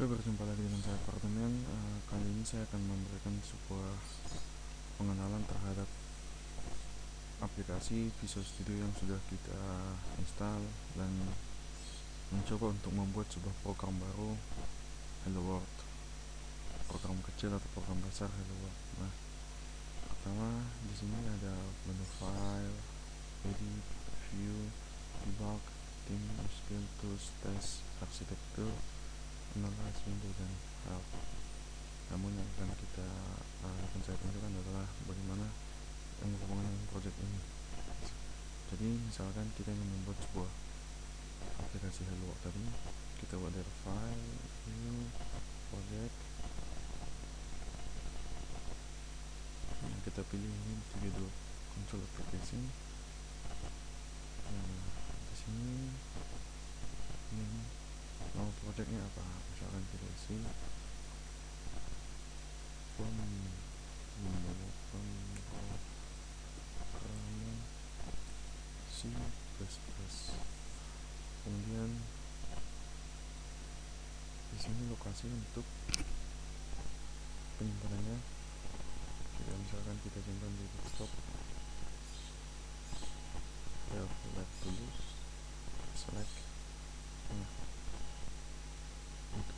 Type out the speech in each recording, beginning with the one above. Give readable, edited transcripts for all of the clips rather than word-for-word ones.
Oke, berjumpa lagi dengan saya Apartemen. Kali ini saya akan memberikan sebuah pengenalan terhadap aplikasi Visual Studio yang sudah kita install dan mencoba untuk membuat sebuah program baru, Hello World, program kecil atau program dasar Hello World. Nah, pertama di sini ada menu file, edit, view, debug, theme, skill, tools, test, arsitektur, analyze, window, dan help. Namun yang akan saya tunjukkan adalah bagaimana yang berhubungan dengan project ini. Jadi misalkan kita ingin membuat sebuah aplikasi Hello World tadi, kita buat dari file, new, project, yang kita pilih ini 32 control application. Nah, di sini ini nama projectnya apa? Misalkan kita isi C++. Kemudian di sini lokasi untuk penyimpanannya, misalkan kita simpan di desktop, kita select dulu, select. Nah,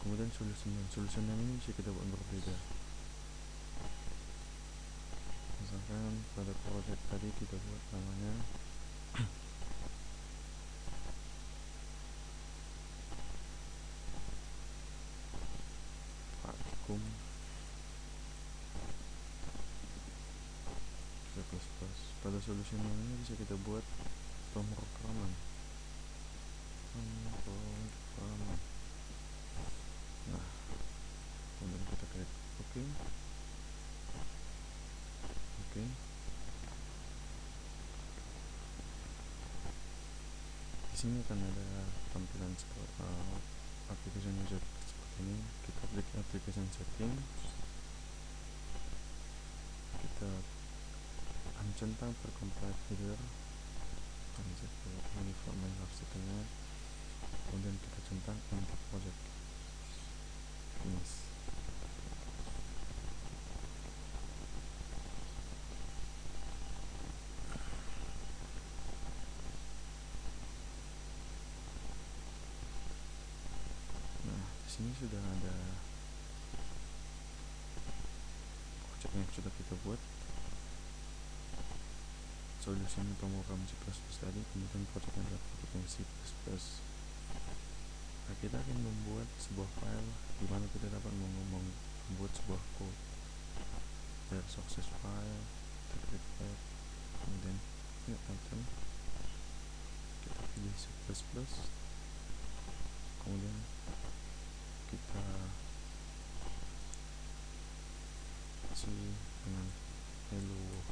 kemudian solution ini bisa kita buat berbeda. Misalkan pada project tadi kita buat namanya Vakum C++. Pada solution ini bisa kita buat pemrograman. Nah, kemudian kita klik OK. Di sini akan ada tampilan application user seperti ini. Kita klik application setting, kita centang tercompile header, uniform main settingnya, kemudian kita centang enter project, finish. Nah, di sini sudah ada project yang sudah kita buat, solusi pemrogram C++ tadi, kemudian project yang adalah project C++. Nah, kita akan membuat sebuah file di mana kita dapat membuat sebuah code dari success file, kita klik add, kemudian new item, kita pilih C++, kemudian kita isi dengan hello world.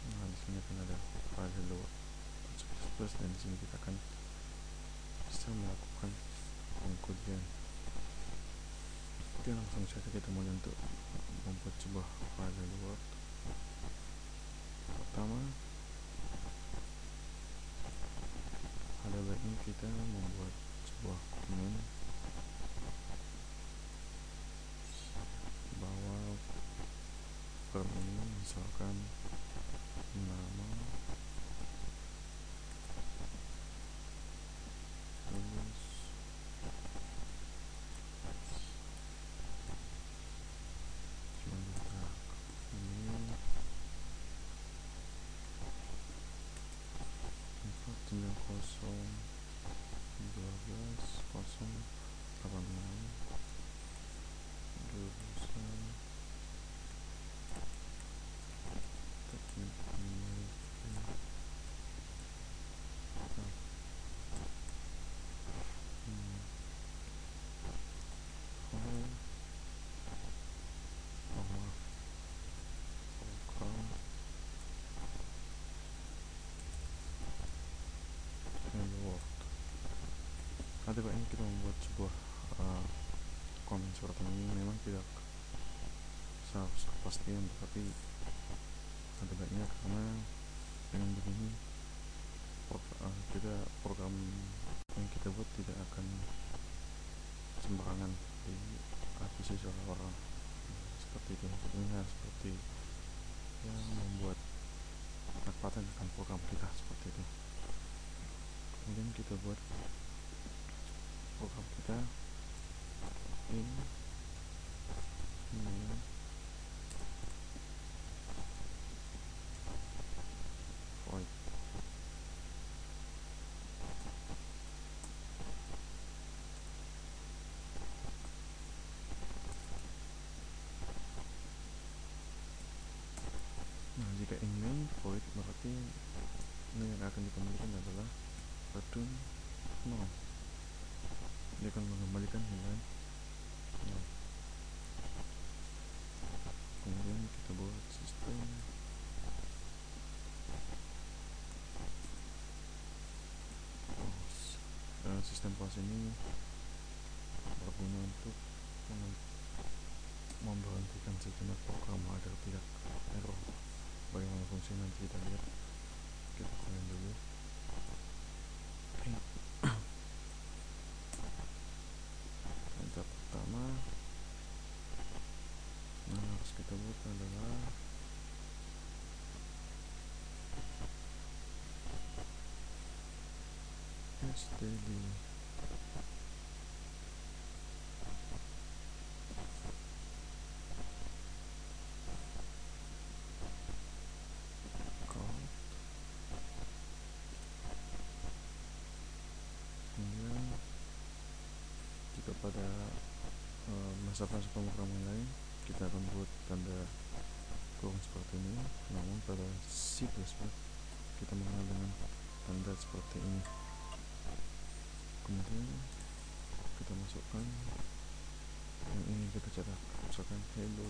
Nah, di sini akan ada file hello world dan di sini kita akan bisa melakukan pengkodian. Oke, langsung saja kita mulai untuk membuat sebuah file hello world. Pertama, ada baiknya kita membuat sebuah komen bahwa form ini misalkan nama lulus ini 490120086 lulusan teknik ketika ini kita membuat sebuah komen seperti ini memang tidak seharusnya kepastian, tetapi ada baiknya karena dengan begini program yang kita buat tidak akan sembarangan diakuisisi oleh orang seperti itu. Maksudnya seperti yang membuat paten akan program kita seperti itu. Kemudian kita buat program kita ini void. Nah, jika ini void berarti ini yang akan dikembalikan adalah return 0. Dia akan mengembalikan nilai 0. Kemudian kita buat sistem pause ini berguna untuk memberhentikan sejenak program agar tidak error. Bagaimana fungsi nanti kita lihat. Kita kalian dulu. Perintah pertama yang harus kita buat adalah std kemudian jika pada masa-masa pemrograman lain kita akan buat tanda kurung seperti ini, namun pada C++ kita mengenal dengan tanda seperti ini. Kemudian kita masukkan yang ini, kita cetak misalkan hello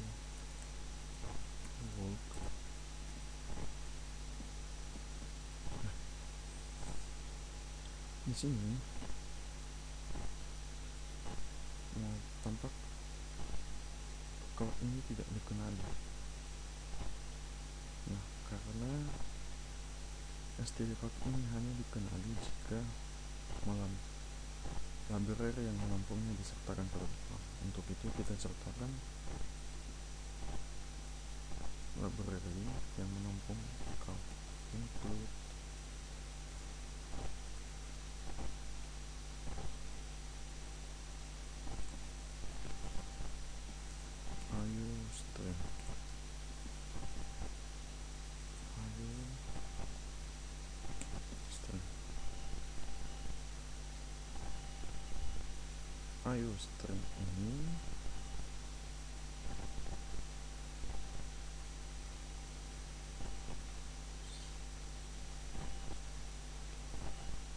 world. Nah, di sini tampak kalau ini tidak dikenali. Nah, karena std code ini hanya dikenali jika library yang menampungnya disertakan pada depan. Untuk itu kita sertakan library yang menampung count include iostream. iostream ini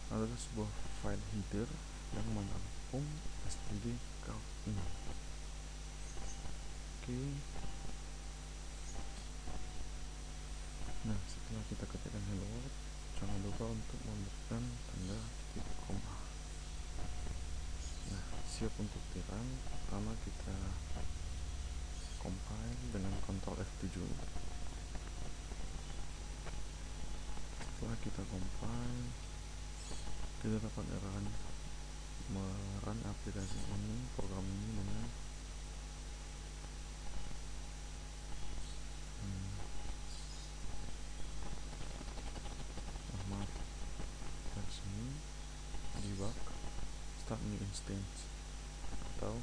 adalah sebuah file header yang menampung std count ini. Oke. Nah, setelah kita ketikkan hello world, jangan lupa untuk memberikan tanda titik koma. Nah, siap untuk dirun. Pertama kita compile dengan Ctrl F7. Setelah kita compile, kita dapat error merun aplikasi ini, program ini dengan versi debug start new instance atau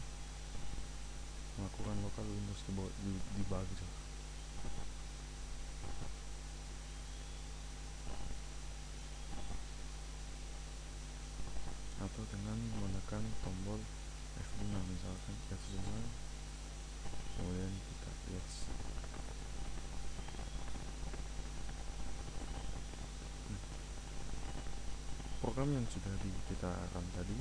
melakukan local Windows debugger. Atau dengan menekan tombol F5, misalkan F5 kemudian kita yes. Program yang sudah kita run tadi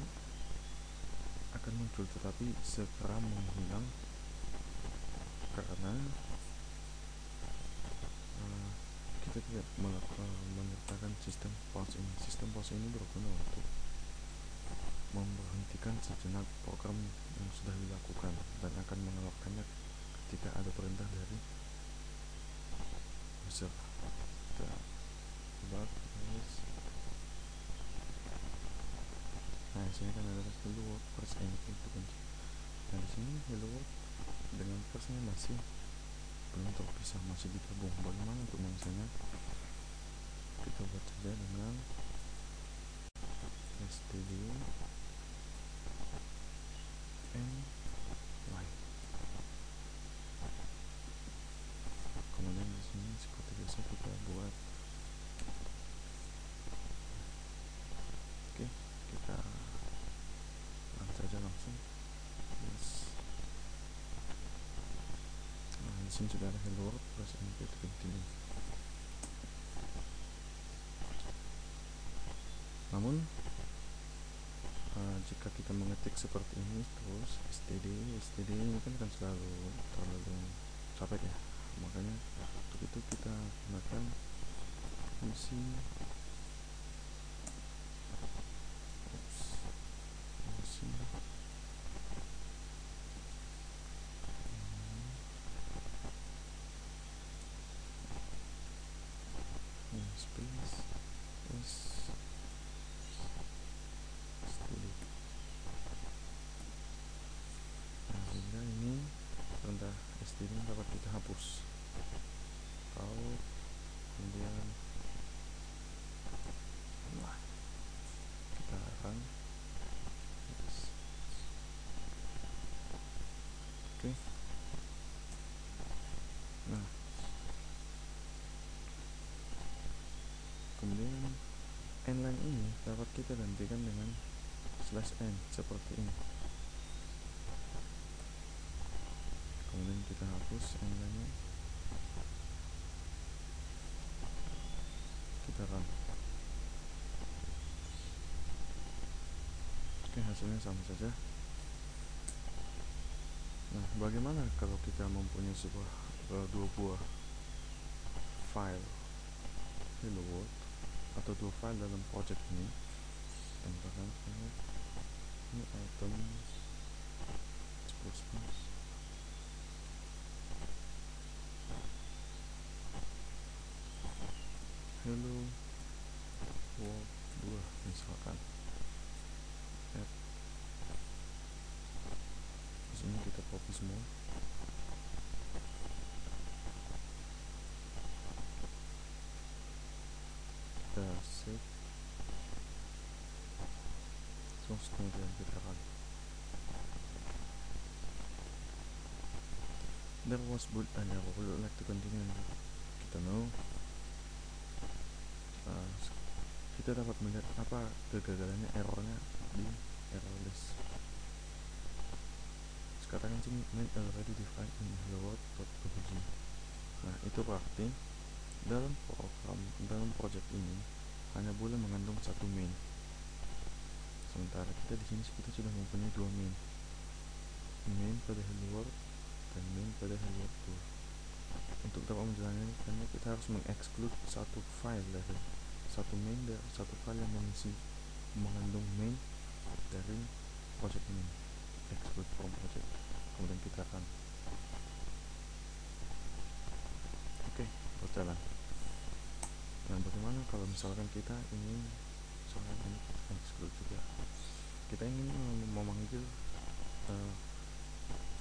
akan muncul, tetapi segera menghilang karena kita tidak menyertakan sistem pause ini. Sistem pause ini berguna untuk memberhentikan menghentikan sejenak program yang sudah dilakukan dan akan mengeluarkannya ketika ada perintah dari user. Kita buat nah di sini kan ada hello world press enter itu kunci. Nah di sini hello world dengan persnya masih belum terpisah, masih digabung. Bagaimana untuk mengisahnya? Kita buat saja dengan std and y. Kemudian di sini seperti biasa kita buat kita run saja langsung. Yes. Nah di sini sudah ada hello world press enter to continue. Namun jika kita mengetik seperti ini terus std ini kan selalu terlalu capek ya, makanya untuk itu kita gunakan fungsi space std. Nah sehingga ini perintah std dapat kita hapus kalau kemudian kita run. Oke. Nah kemudian n line ini dapat kita gantikan dengan /n seperti ini. Kemudian kita hapus n line nya, kita run. Oke, hasilnya sama saja. Nah bagaimana kalau kita mempunyai dua buah file hello world atau dua file dalam project ini? Tambahkan ini item plus hello world 2 misalkan. Di sini kita copy semua. Kita save. Terus kemudian kita run. There was boot and error. Would you like to continue? Kita no. Kita dapat melihat apa kegagalannya, errornya di error list. Katakan sini main already defined in hello world.obj. Nah itu berarti dalam project ini hanya boleh mengandung satu main, sementara kita di sini kita sudah mempunyai dua main pada hello world dan main pada hello world 2. Untuk dapat menjalankannya kita harus mengexclude satu file dari satu file yang mengandung main dari project ini. Exclude from project, kemudian kita run. Oke, berjalan. Nah bagaimana kalau misalkan kita ingin ini exclude juga, kita ingin memanggil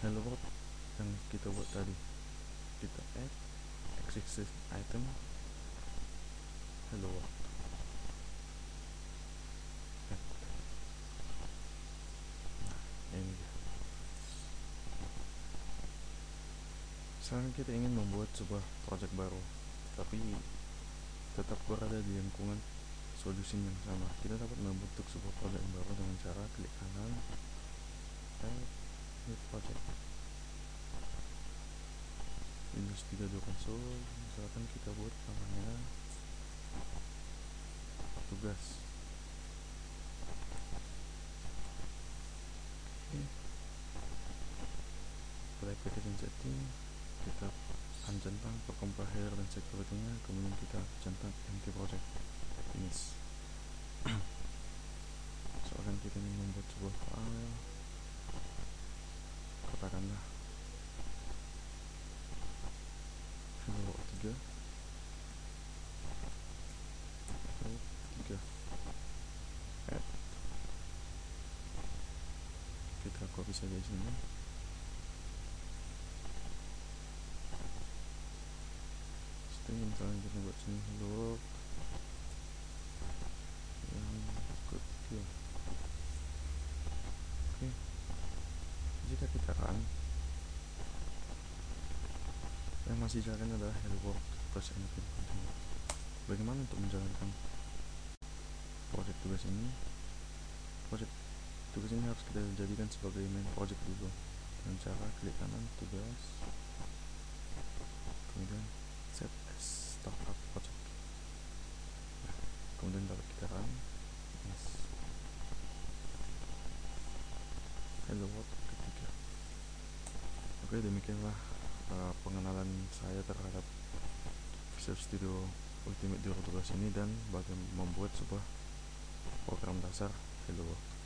hello world yang kita buat tadi, kita add existing item hello world. Sekarang kita ingin membuat sebuah project baru, tapi tetap berada di lingkungan solusi yang sama. Kita dapat membentuk sebuah project baru dengan cara klik kanan, add new project, Windows 3.2 console. Misalkan kita buat namanya tugas. Pada packaging setting kita centang header dan security-nya, kemudian kita centang empty project finish. Soalnya kita ingin membuat sebuah file kita copy saja di sini. String misalnya kita buat sini hello world yang ikut dia. Oke, jika kita run, yang masih jalan adalah hello world plus anything continue. Bagaimana untuk menjalankan project tugas ini? Project tugas ini harus kita jadikan sebagai main project dulu dengan cara klik kanan tugas, kemudian set as startup project, kemudian baru kita run. Yes. Hello world ketiga. Oke, demikianlah pengenalan saya terhadap Visual Studio Ultimate 2012 ini dan bagaimana membuat sebuah program dasar Hello World.